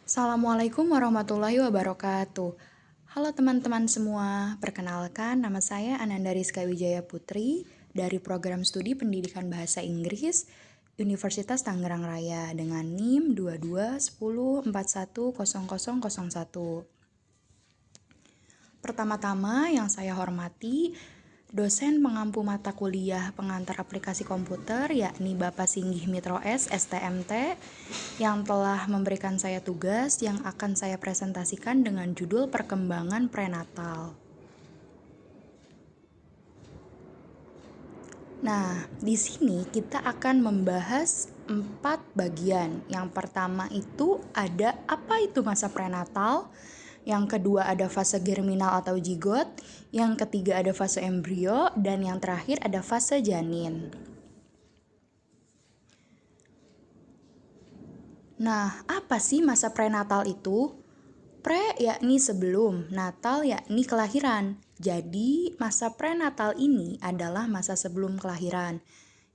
Assalamualaikum warahmatullahi wabarakatuh. Halo teman-teman semua, perkenalkan nama saya Ananda Rizka Wijaya Putri dari Program Studi Pendidikan Bahasa Inggris Universitas Tangerang Raya dengan NIM 2210410001. Pertama-tama yang saya hormati dosen pengampu mata kuliah pengantar aplikasi komputer yakni Bapak Singgih Mitro S, STMT, yang telah memberikan saya tugas yang akan saya presentasikan dengan judul Perkembangan Prenatal. Nah, di sini kita akan membahas 4 bagian. Yang pertama itu ada apa itu masa prenatal, yang kedua ada fase germinal atau zigot, yang ketiga ada fase embrio, dan yang terakhir ada fase janin. Nah, apa sih masa prenatal itu? Pre yakni sebelum, natal yakni kelahiran. Jadi, masa prenatal ini adalah masa sebelum kelahiran,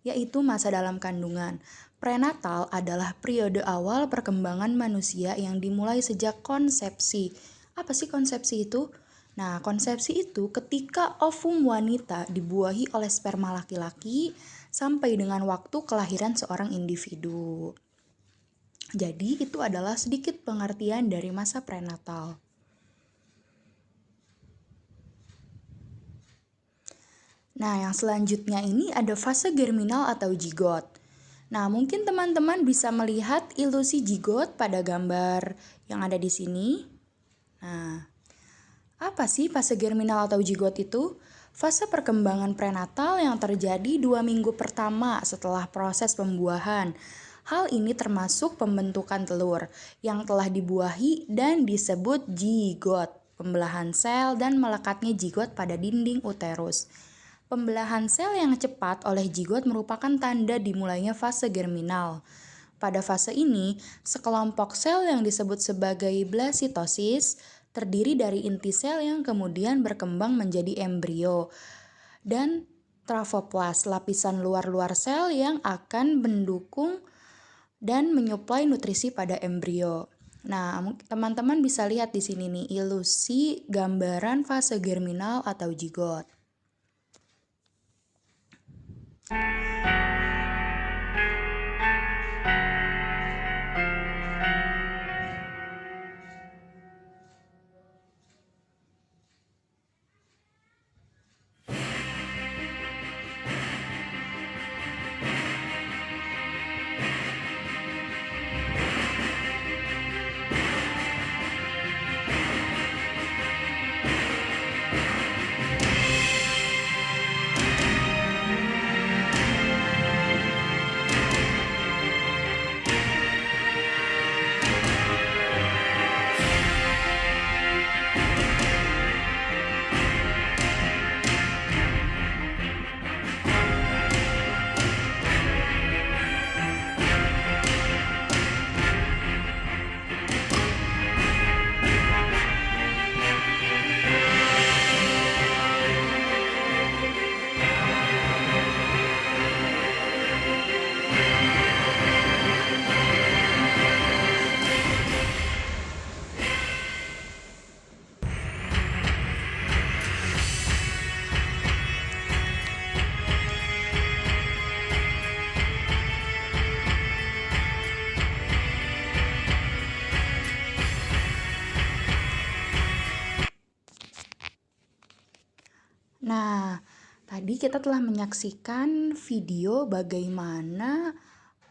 yaitu masa dalam kandungan. Prenatal adalah periode awal perkembangan manusia yang dimulai sejak konsepsi. Apa sih konsepsi itu? Nah, konsepsi itu ketika ovum wanita dibuahi oleh sperma laki-laki sampai dengan waktu kelahiran seorang individu. Jadi itu adalah sedikit pengertian dari masa prenatal. Nah, yang selanjutnya ini ada fase germinal atau zigot. Nah, mungkin teman-teman bisa melihat ilusi zigot pada gambar yang ada di sini. Nah, apa sih fase germinal atau zigot itu? Fase perkembangan prenatal yang terjadi 2 minggu pertama setelah proses pembuahan. Hal ini termasuk pembentukan telur yang telah dibuahi dan disebut zigot, pembelahan sel dan melekatnya zigot pada dinding uterus. Pembelahan sel yang cepat oleh zigot merupakan tanda dimulainya fase germinal. Pada fase ini, sekelompok sel yang disebut sebagai blasitosis terdiri dari inti sel yang kemudian berkembang menjadi embrio dan tropoplas, lapisan luar-luar sel yang akan mendukung dan menyuplai nutrisi pada embrio. Nah, teman-teman bisa lihat di sini nih ilusi gambaran fase germinal atau zigot. Nah, tadi kita telah menyaksikan video bagaimana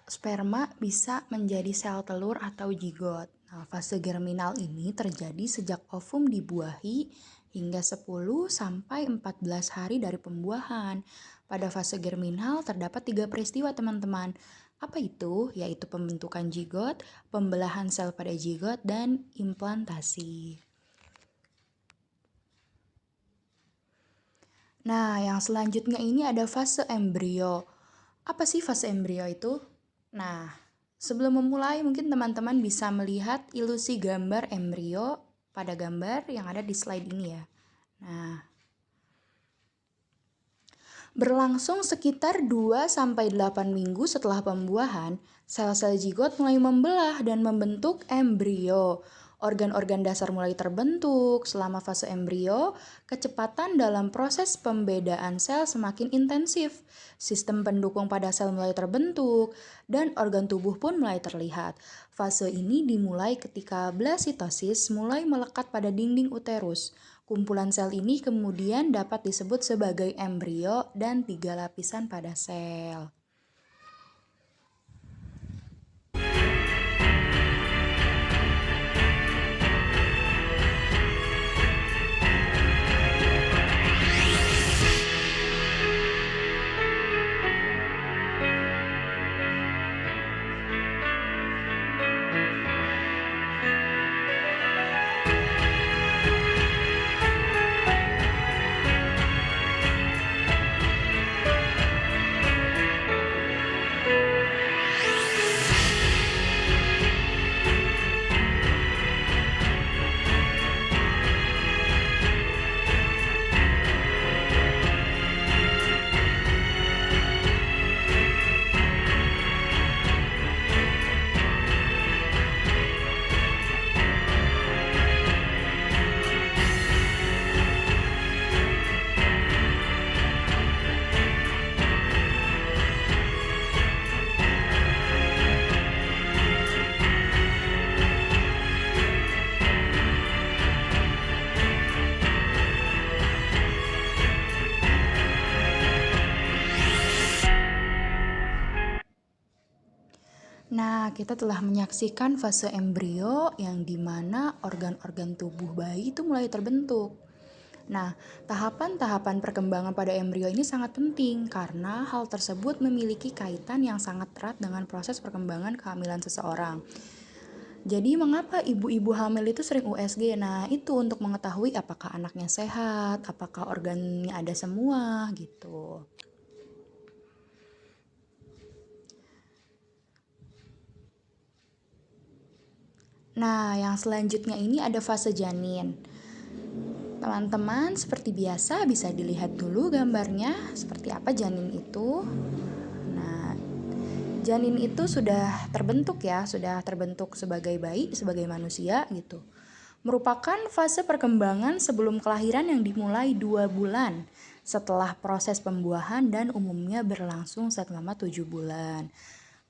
sperma bisa menjadi sel telur atau zigot. Nah, fase germinal ini terjadi sejak ovum dibuahi hingga 10 sampai 14 hari dari pembuahan. Pada fase germinal terdapat 3 peristiwa, teman-teman. Apa itu? Yaitu pembentukan zigot, pembelahan sel pada zigot, dan implantasi. Nah, yang selanjutnya ini ada fase embrio. Apa sih fase embrio itu? Nah, sebelum memulai mungkin teman-teman bisa melihat ilusi gambar embrio pada gambar yang ada di slide ini ya. Nah, berlangsung sekitar 2-8 minggu setelah pembuahan, Sel-sel zigot mulai membelah dan membentuk embrio. Organ-organ dasar mulai terbentuk. Selama fase embrio, kecepatan dalam proses pembedaan sel semakin intensif. Sistem pendukung pada sel mulai terbentuk, dan organ tubuh pun mulai terlihat. Fase ini dimulai ketika blasitosis mulai melekat pada dinding uterus. Kumpulan sel ini kemudian dapat disebut sebagai embrio dan 3 lapisan pada sel. Nah, kita telah menyaksikan fase embrio yang dimana organ-organ tubuh bayi itu mulai terbentuk. Nah, tahapan-tahapan perkembangan pada embrio ini sangat penting karena hal tersebut memiliki kaitan yang sangat erat dengan proses perkembangan kehamilan seseorang. Jadi, mengapa ibu-ibu hamil itu sering USG? Nah, itu untuk mengetahui apakah anaknya sehat, apakah organnya ada semua, gitu. Nah, yang selanjutnya ini ada fase janin. Teman-teman, seperti biasa bisa dilihat dulu gambarnya seperti apa janin itu. Nah, janin itu sudah terbentuk ya, sudah terbentuk sebagai bayi, sebagai manusia gitu. Merupakan fase perkembangan sebelum kelahiran yang dimulai 2 bulan setelah proses pembuahan dan umumnya berlangsung selama 7 bulan.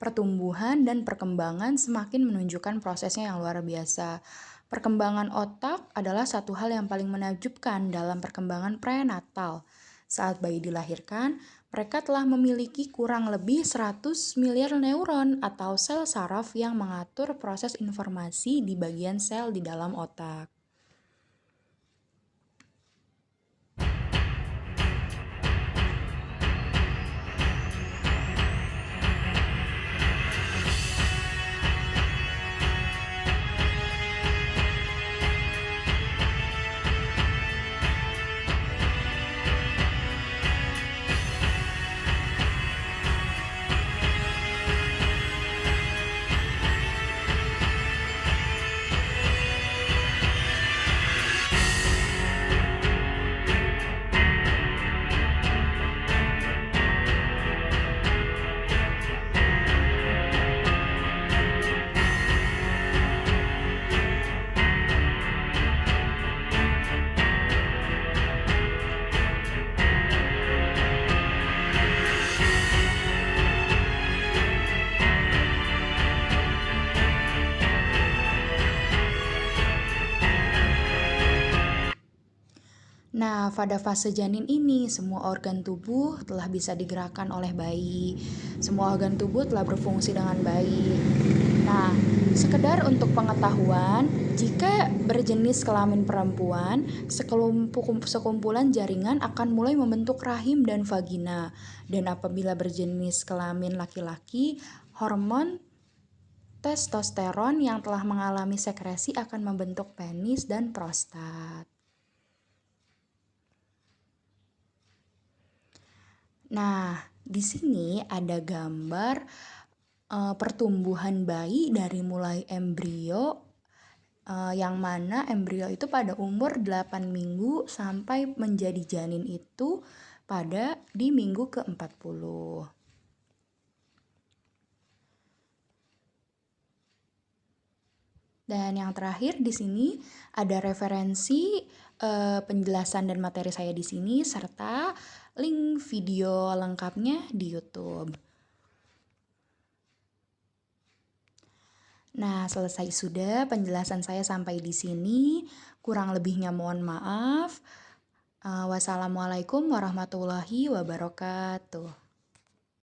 Pertumbuhan dan perkembangan semakin menunjukkan prosesnya yang luar biasa. Perkembangan otak adalah satu hal yang paling menakjubkan dalam perkembangan prenatal. Saat bayi dilahirkan, mereka telah memiliki kurang lebih 100 miliar neuron atau sel saraf yang mengatur proses informasi di bagian sel di dalam otak. Nah, pada fase janin ini, semua organ tubuh telah bisa digerakkan oleh bayi. Semua organ tubuh telah berfungsi dengan baik. Nah, sekedar untuk pengetahuan, jika berjenis kelamin perempuan, sekumpulan jaringan akan mulai membentuk rahim dan vagina. Dan apabila berjenis kelamin laki-laki, hormon testosteron yang telah mengalami sekresi akan membentuk penis dan prostat. Nah, di sini ada gambar pertumbuhan bayi dari mulai embrio, yang mana embrio itu pada umur 8 minggu sampai menjadi janin itu di minggu ke-40. Dan yang terakhir di sini ada referensi penjelasan dan materi saya di sini serta link video lengkapnya di YouTube. Nah, selesai sudah penjelasan saya sampai di sini. Kurang lebihnya mohon maaf. Wassalamualaikum warahmatullahi wabarakatuh.